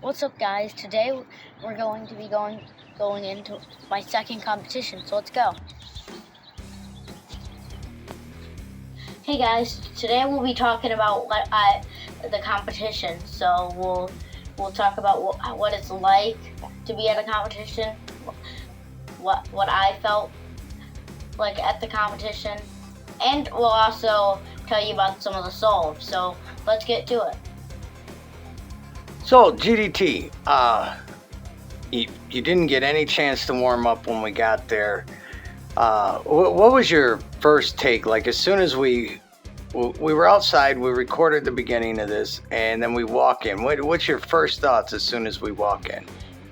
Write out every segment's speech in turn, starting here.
What's up, guys? Today we're going to be going into my second competition, so let's go. Hey guys, today we'll be talking about the competition. So we'll talk about what it's like to be at a competition, what I felt like at the competition, and we'll also tell you about some of the solves. So let's get to it. So GDT, you didn't get any chance to warm up when we got there. What was your first take? Like as soon as we were outside, we recorded the beginning of this, and then we walk in. What's your first thoughts as soon as we walk in?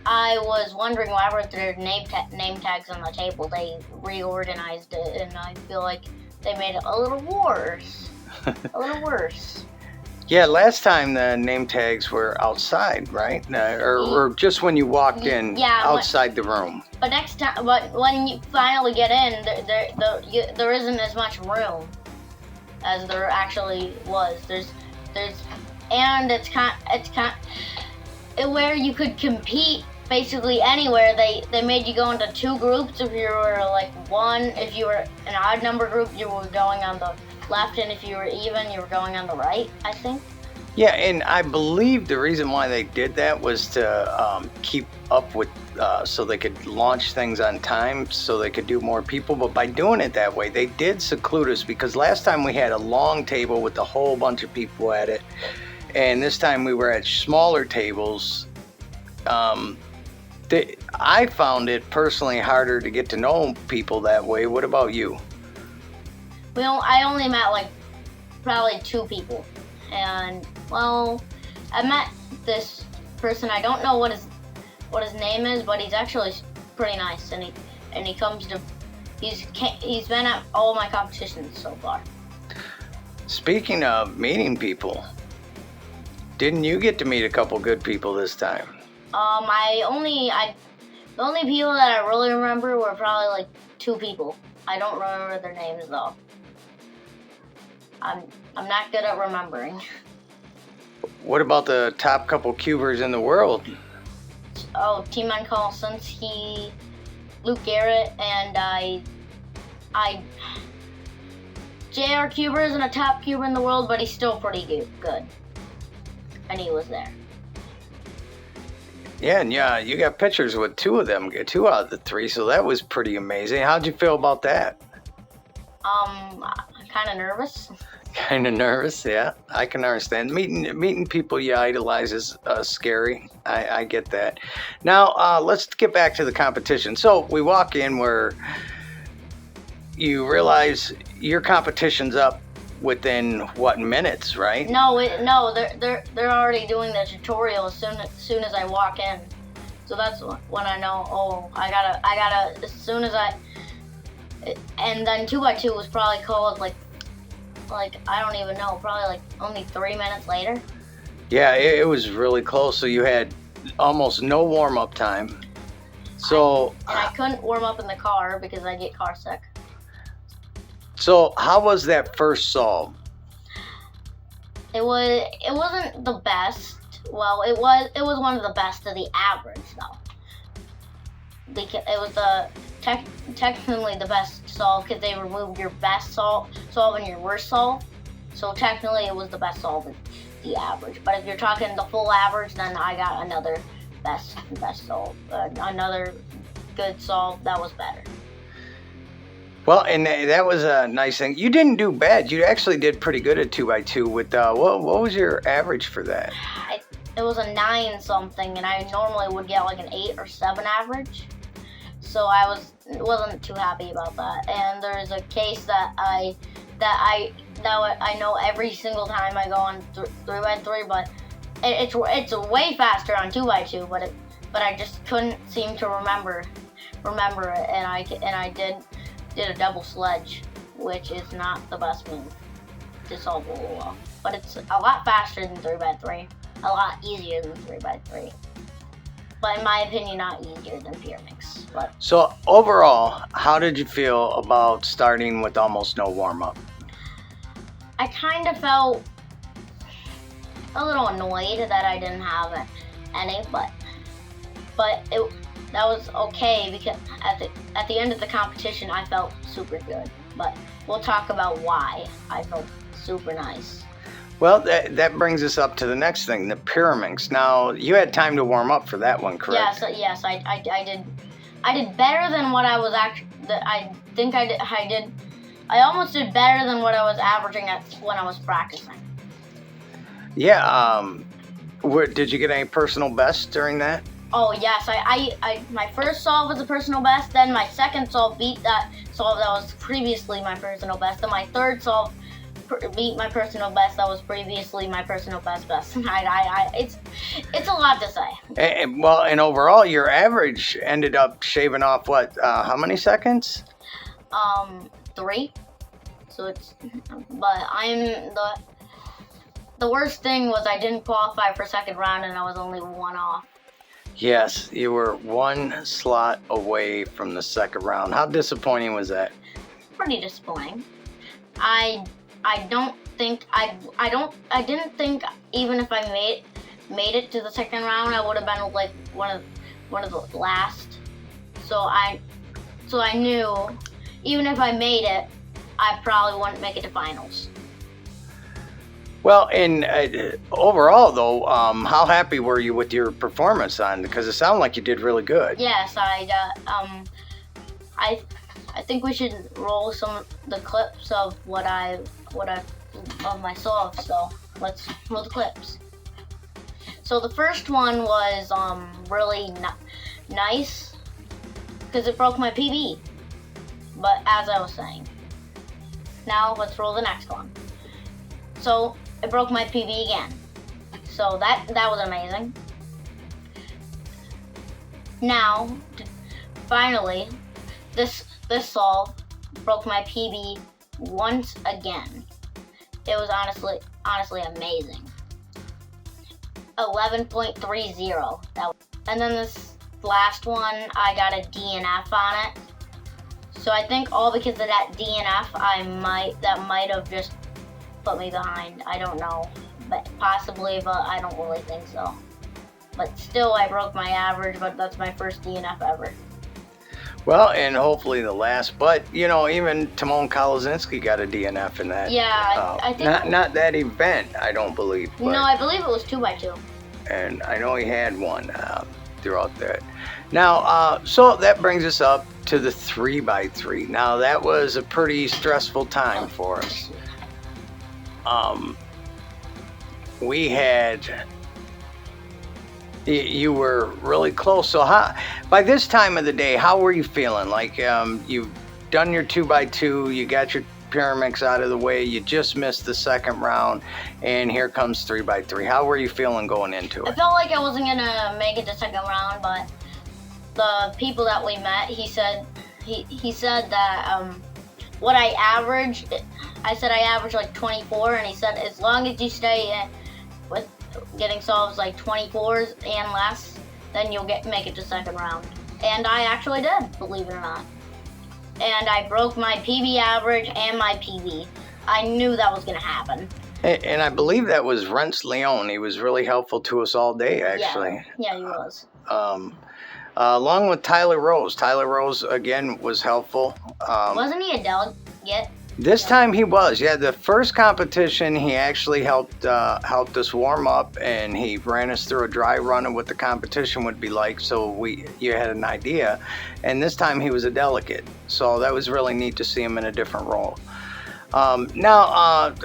I was wondering why were there name tags on the table. They reorganized it, and I feel like they made it a little worse. A little worse. Yeah, last time the name tags were outside, right? Or just when you walked in, outside the room. But next time, when you finally get in, there isn't as much room as there actually was. And it's kind where you could compete basically anywhere. They made you go into two groups. If you were like one, if you were an odd number group, you were going on the left, and if you were even, you were going on the right, I think. Yeah, and I believe the reason why they did that was to keep up with, so they could launch things on time, so they could do more people. But by doing it that way, they did seclude us, because last time we had a long table with a whole bunch of people at it, and this time we were at smaller tables. I found it personally harder to get to know people that way. What about you? Well, I only met like probably two people, and well, I met this person. I don't know what his name is, but he's actually pretty nice, and he's been at all my competitions so far. Speaking of meeting people, didn't you get to meet a couple good people this time? The only people that I really remember were probably like two people. I don't remember their names though. I'm not good at remembering. What about the top couple cubers in the world? Oh, T-Man Collins, Luke Garrett, and JR Cuber isn't a top cuber in the world, but he's still pretty good. And he was there. Yeah, and yeah, you got pictures with two of them, 2 out of the 3, so that was pretty amazing. How'd you feel about that? Kind of nervous. Kind of nervous, yeah. I can understand. Meeting people you idolize is scary. I get that. Now, let's get back to the competition. So we walk in where you realize your competition's up within what, minutes, right? No, they're already doing the tutorial as soon as I walk in. So that's when I know. Oh, I gotta as soon as I. And then 2x2 was probably called like I don't even know, probably like only 3 minutes later. Yeah, it was really close. So you had almost no warm-up time. So I couldn't warm up in the car because I get car sick. So how was that first solve? It wasn't the best. Well, it was one of the best of the average though. Because it was technically the best solve, because they removed your best solve and your worst solve. So technically it was the best solve in the average. But if you're talking the full average, then I got another best solve, another good solve that was better. Well, and that was a nice thing. You didn't do bad. You actually did pretty good at 2x2. With what was your average for that? It was a 9 something, and I normally would get like an 8 or 7 average. So I wasn't too happy about that. And there's a case that I know every single time I go on 3x3, but it's way faster on 2x2. But I just couldn't seem to remember it, and I did a double sledge, which is not the best move to solve well. But it's a lot faster than 3x3, a lot easier than 3x3. But in my opinion, not easier than pyraminx. But so overall, how did you feel about starting with almost no warm-up? I kind of felt a little annoyed that I didn't have any, but that was okay because at the end of the competition I felt super good. But we'll talk about why I felt super nice. Well, that brings us up to the next thing, the pyraminx. Now, you had time to warm up for that one, correct? Yes, I did. I did better than what I was I think I did. I almost did better than what I was averaging at when I was practicing. Yeah. Did you get any personal best during that? Oh yes, I my first solve was a personal best. Then my second solve beat that solve that was previously my personal best. Then my third solve beat my personal best that was previously my personal best. It's a lot to say. And overall, your average ended up shaving off what? How many seconds? 3. So the worst thing was I didn't qualify for second round and I was only 1 off. Yes, you were 1 slot away from the second round. How disappointing was that? Pretty disappointing. I didn't think even if I made it to the second round I would have been like one of the last. So I knew even if I made it, I probably wouldn't make it to finals. Well, and overall, though, how happy were you with your performance on? Because it sounded like you did really good. Yes, I think we should roll some of the clips of of my solve. So let's roll the clips. So the first one was really nice because it broke my PB. But as I was saying, now let's roll the next one. So it broke my PB again. So that was amazing. Now, finally, this solve broke my PB once again. It was honestly amazing. 11.30. And then this last one, I got a DNF on it. So I think all because of that DNF, that might have just put me behind. I don't know, but possibly, but I don't really think so. But still, I broke my average, but that's my first DNF ever. Well, and hopefully the last, but even Timon Kolozinski got a DNF in that. Yeah, I think not that event, I don't believe. But, no, I believe it was 2x2. And I know he had one throughout that. Now, so that brings us up to the 3x3. Now that was a pretty stressful time for us. We had. You were really close. So by this time of the day, how were you feeling? Like you've done your 2x2, you got your pyraminx out of the way, you just missed the second round, and here comes 3x3. How were you feeling going into it? I felt like I wasn't gonna make it to second round, but the people that we met, he said that what I averaged. I said I averaged like 24, and he said as long as you stay with getting solves like 24s and less, then you'll make it to second round. And I actually did, believe it or not. And I broke my PB average and my PB. I knew that was going to happen. And I believe that was Rents Leon. He was really helpful to us all day, actually. Yeah, he was. Along with Tyler Rose. Tyler Rose, again, was helpful. Wasn't he a delegate? This time he was. Yeah, the first competition he actually helped us warm up, and he ran us through a dry run of what the competition would be like, so you had an idea. And this time he was a delegate, so that was really neat to see him in a different role. Now,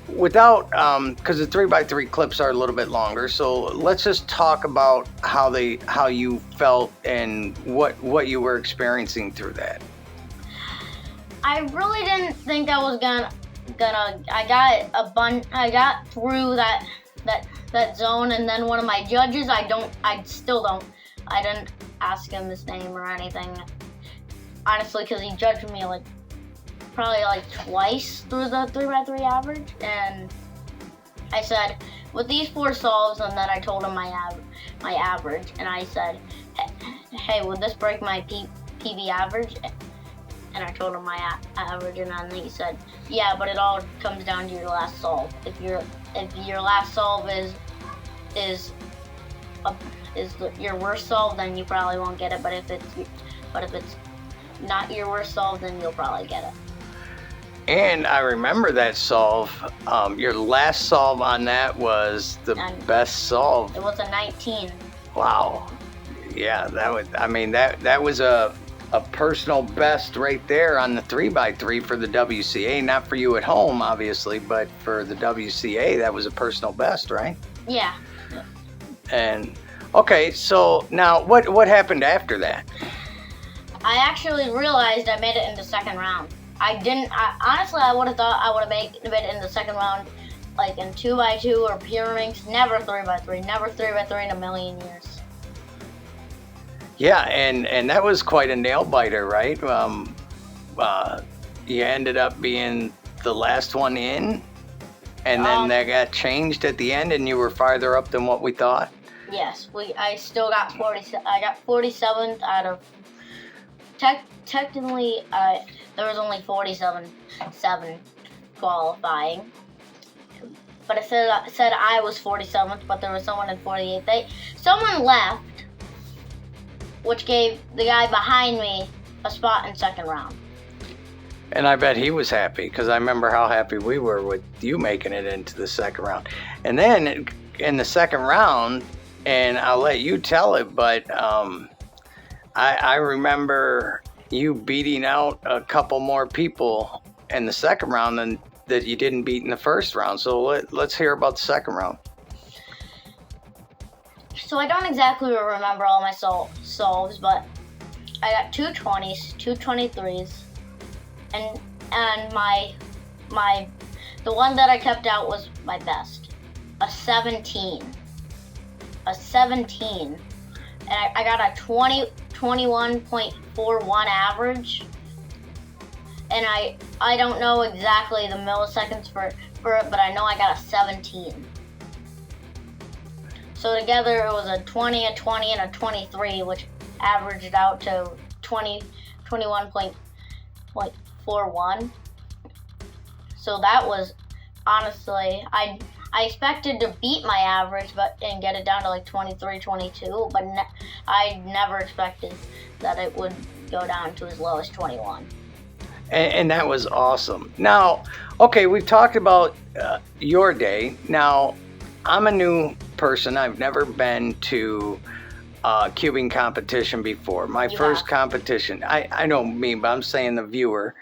without because the 3x3 clips are a little bit longer, so let's just talk about how you felt and what you were experiencing through that. I really didn't think I was gonna. I got through that zone, and then one of my judges, I didn't ask him his name or anything, honestly, because he judged me probably twice through the 3x3 average, and I said with these 4 solves, and then I told him my average, and I said, hey, would this break my PB average? And I told him my average, and then he said, yeah, but it all comes down to your last solve. If your last solve is is your worst solve, then you probably won't get it. But if it's not your worst solve, then you'll probably get it. And I remember that solve. Your last solve on that was the best solve. It was a 19. Wow. Yeah, that was a personal best right there on the 3x3 for the WCA. Not for you at home, obviously, but for the WCA, that was a personal best, right? Yeah. And okay, so now what happened after that? I actually realized I made it in the second round. Honestly, I would have thought I would have made it in the second round, like in 2x2 or pyraminx. Never 3x3. Never 3x3 in a million years. Yeah, and that was quite a nail biter, right? You ended up being the last one in, and then that got changed at the end, and you were farther up than what we thought. Yes, I still got 47. I got 47th out of. Technically, there was only 47 qualifying, but it said I was 47th, but there was someone in 48th. Someone left, which gave the guy behind me a spot in second round. And I bet he was happy, because I remember how happy we were with you making it into the second round. And then in the second round, and I'll let you tell it, but I remember you beating out a couple more people in the second round than that you didn't beat in the first round. So let's hear about the second round. So I don't exactly remember all my solves, but I got 2 20s, 2 23s, and the one that I kept out was my best, a 17. A 17. And I got a 21.41 average, and I don't know exactly the milliseconds for it, but I know I got a 17. So together it was a 20, a 20, and a 23, which averaged out to 21.41. So that was, honestly, I expected to beat my average and get it down to like 23, 22, but I never expected that it would go down to as low as 21. And that was awesome. Now, okay, we've talked about your day. Now, I'm a new person. I've never been to cubing competition before. My first competition. I don't mean, but I'm saying the viewer.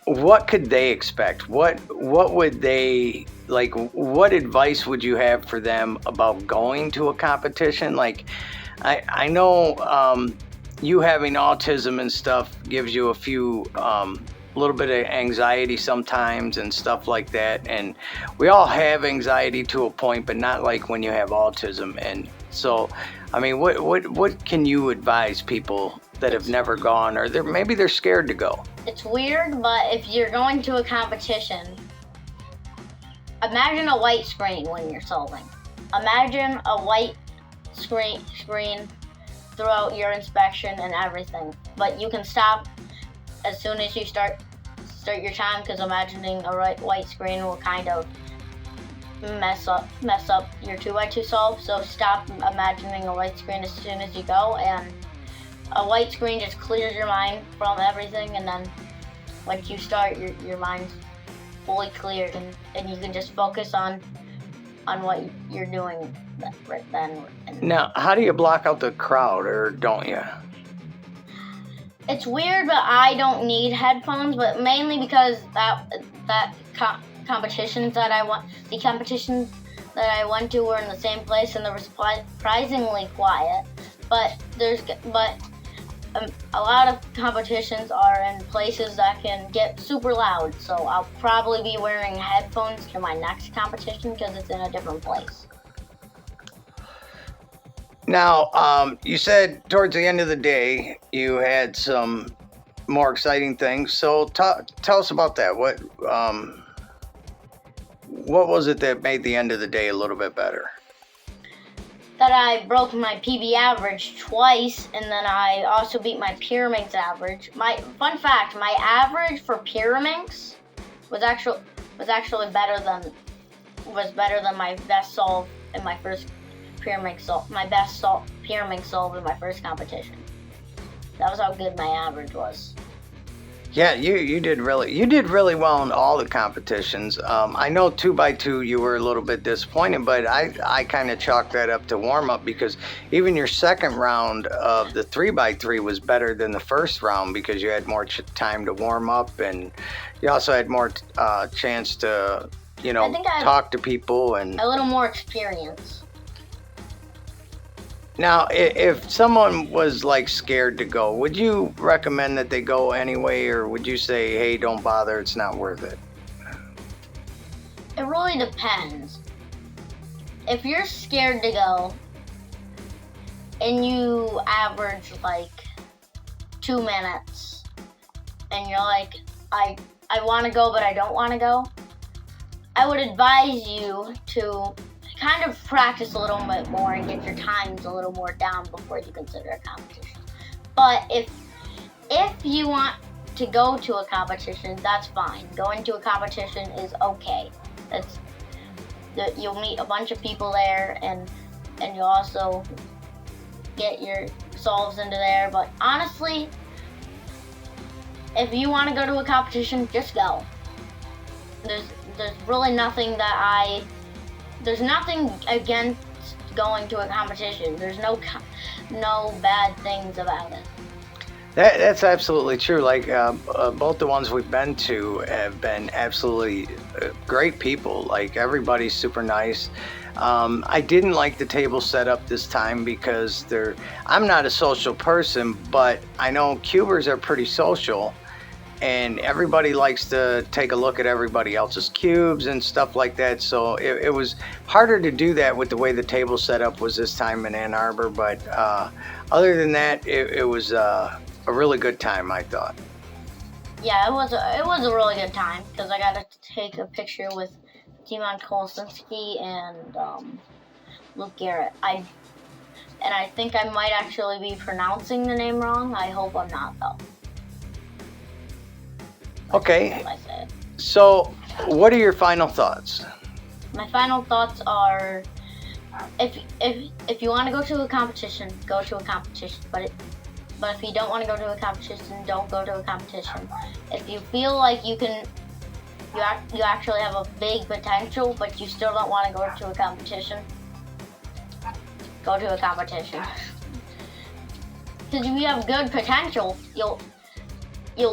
What could they expect? What would they like? What advice would you have for them about going to a competition? Like, I know you having autism and stuff gives you a few little bit of anxiety sometimes and stuff like that. And we all have anxiety to a point, but not like when you have autism. And so, I mean, what can you advise people that have never gone, or maybe they're scared to go? It's weird, but if you're going to a competition, imagine a white screen when you're solving. Imagine a white screen throughout your inspection and everything, but you can stop as soon as you start your time, because imagining a white screen will kind of mess up your 2x2 solve. So stop imagining a white screen as soon as you go, and a white screen just clears your mind from everything, and then once you start, your mind's fully cleared, and you can just focus on what you're doing right then. Now, how do you block out the crowd, or don't you? It's weird, but I don't need headphones, but mainly because the competitions that I went to were in the same place, and they were surprisingly quiet. But a lot of competitions are in places that can get super loud, so I'll probably be wearing headphones to my next competition because it's in a different place. Now, you said towards the end of the day you had some more exciting things. So tell us about that. What was it that made the end of the day a little bit better? That I broke my PB average twice, and then I also beat my pyraminx average. Fun fact, my average for pyraminx was actually better than was better than my best solve in my first pyraminx solve. My best pyraminx solve in my first competition. That was how good my average was. Yeah, you did really well in all the competitions. I know 2x2 you were a little bit disappointed, but I kind of chalked that up to warm up, because even your second round of the 3x3 was better than the first round, because you had more time to warm up, and you also had more chance to I think I had talk to people and a little more experience. Now, if someone was like scared to go, would you recommend that they go anyway, or would you say, hey, don't bother, it's not worth it? It really depends. If you're scared to go and you average like 2 minutes and you're like, I want to go but I don't want to go, I would advise you to kind of practice a little bit more and get your times a little more down before you consider a competition. But if you want to go to a competition, that's fine. Going to a competition is okay. You'll meet a bunch of people there, and you'll also get your solves into there. But honestly, if you want to go to a competition, just go. There's really nothing there's nothing against going to a competition. There's no bad things about it. That's absolutely true. Like both the ones we've been to have been absolutely great people. Like, everybody's super nice. I didn't like the table setup this time because I'm not a social person, but I know cubers are pretty social. And everybody likes to take a look at everybody else's cubes and stuff like that. So it was harder to do that with the way the table setup was this time in Ann Arbor. But other than that, it was a really good time, I thought. Yeah, it was a really good time, because I got to take a picture with Timon Kolsinski and Luke Garrett. I think I might actually be pronouncing the name wrong. I hope I'm not, though. Okay, so what are your final thoughts? My final thoughts are, if you want to go to a competition, go to a competition. But if you don't want to go to a competition, don't go to a competition. If you feel like you actually have a big potential, but you still don't want to go to a competition, go to a competition. Because if you have good potential, you'll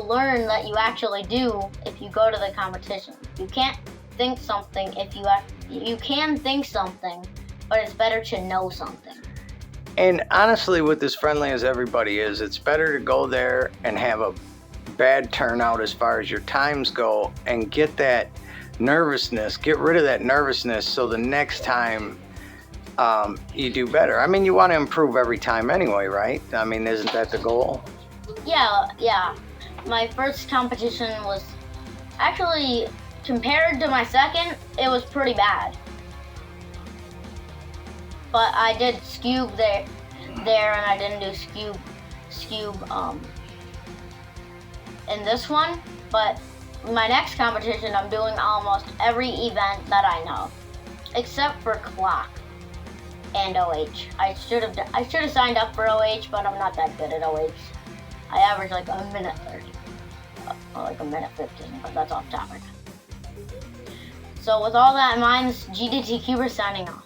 learn that you actually do if you go to the competition. You can't think something you can think something, but it's better to know something. And honestly, with as friendly as everybody is, it's better to go there and have a bad turnout as far as your times go, and get rid of that nervousness, so the next time you do better. I mean, you want to improve every time anyway, right? I mean, isn't that the goal? Yeah. My first competition was actually, compared to my second, it was pretty bad. But I did scube there, and I didn't do scube in this one. But my next competition, I'm doing almost every event that I know, except for clock and OH. I should have signed up for OH, but I'm not that good at OH. I average like a minute 30, or like a minute 15, but that's off topic. So with all that in mind, this is GDT Cuber signing off.